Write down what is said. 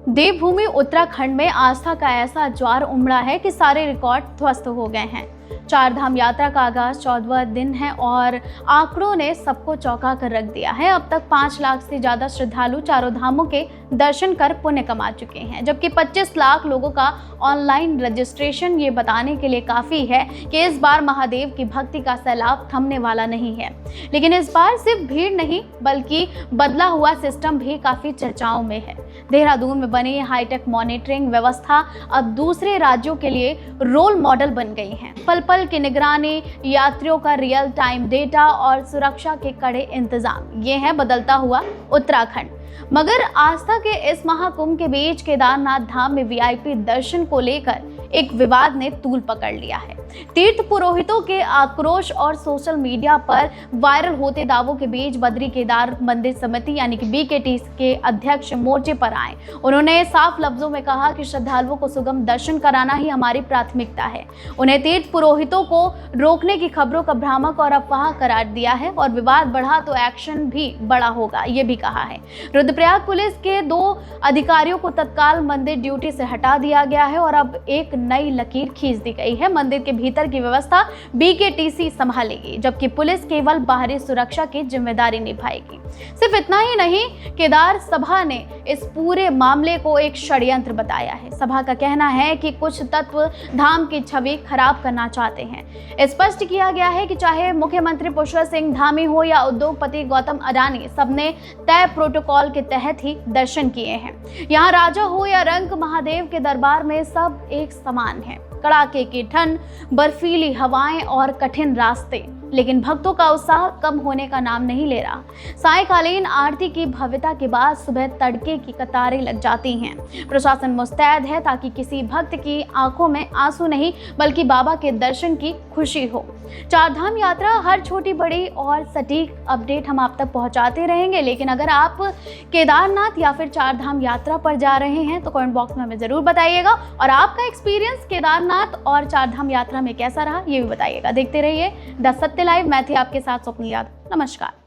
देवभूमि उत्तराखंड में आस्था का ऐसा ज्वार उमड़ा है कि सारे रिकॉर्ड ध्वस्त हो गए हैं। चार धाम यात्रा का आगाज 14वां दिन है और आंकड़ों ने सबको चौंका कर रख दिया है। अब तक 5 लाख से ज्यादा श्रद्धालु चारों धामों के दर्शन कर पुण्य कमा चुके हैं, जबकि 25 लाख लोगों का ऑनलाइन रजिस्ट्रेशन ये बताने के लिए काफी है कि इस बार महादेव की भक्ति का सैलाब थमने वाला नहीं है। लेकिन इस बार सिर्फ भीड़ नहीं बल्कि बदला हुआ सिस्टम भी काफी चर्चाओं में है। देहरादून में बनी हाईटेक मॉनिटरिंग व्यवस्था अब दूसरे राज्यों के लिए रोल मॉडल बन गई है। पल पल की निगरानी, यात्रियों का रियल टाइम डेटा और सुरक्षा के कड़े इंतजाम, ये है बदलता हुआ उत्तराखंड। मगर आस्था के इस महाकुंभ के बीच केदारनाथ धाम में वीआईपी दर्शन को लेकर एक विवाद ने तूल पकड़ लिया है। तीर्थ पुरोहितों के आक्रोश और सोशल मीडिया पर वायरल होते दावों के बीच बद्री केदार मंदिर समिति यानी कि बीकेटी के अध्यक्ष मोर्चे पर आए। उन्होंने साफ लफ्जों में कहा कि श्रद्धालुओं को सुगम दर्शन कराना ही हमारी प्राथमिकता है। उन्हें तीर्थ पुरोहितों को रोकने की खबरों का भ्रामक और अफवाह करार दिया है और विवाद बढ़ा तो एक्शन भी बड़ा होगा, ये भी कहा है। रुद्रप्रयाग पुलिस के 2 अधिकारियों को तत्काल मंदिर ड्यूटी से हटा दिया गया है और अब एक नई लकीर खींच दी गई है। मंदिर के भीतर की व्यवस्था बीकेटीसी संभालेगी, जबकि पुलिस केवल बाहरी सुरक्षा की जिम्मेदारी निभाएगी। सिर्फ इतना ही नहीं, केदार सभा ने इस पूरे मामले को एक षड्यंत्र बताया है। सभा का कहना है कि कुछ तत्व धाम की छवि खराब करना चाहते हैं। स्पष्ट किया गया है कि चाहे मुख्यमंत्री पुष्कर सिंह धामी हो या उद्योगपति गौतम अडानी, सबने तय प्रोटोकॉल के तहत ही दर्शन किए हैं। यहाँ राजा हो या रंक, महादेव के दरबार में सब एक समान है। कड़ाके की ठंड, बर्फीली हवाएं और कठिन रास्ते, लेकिन भक्तों का उत्साह कम होने का नाम नहीं ले रहा। सायंकालीन आरती की भव्यता के बाद सुबह तड़के की कतारें लग जाती हैं। प्रशासन मुस्तैद है ताकि किसी भक्त की आंखों में आंसू नहीं बल्कि बाबा के दर्शन की खुशी हो। चारधाम यात्रा हर छोटी बड़ी और सटीक अपडेट हम आप तक पहुंचाते रहेंगे। लेकिन अगर आप केदारनाथ या फिर चारधाम यात्रा पर जा रहे हैं तो कमेंट बॉक्स में हमें जरूर बताइएगा और आपका एक्सपीरियंस केदारनाथ और चारधाम यात्रा में कैसा रहा ये भी बताइएगा। देखते रहिए द सत्य लाइव। मैं थी आपके साथ स्वप्निल यादव। नमस्कार।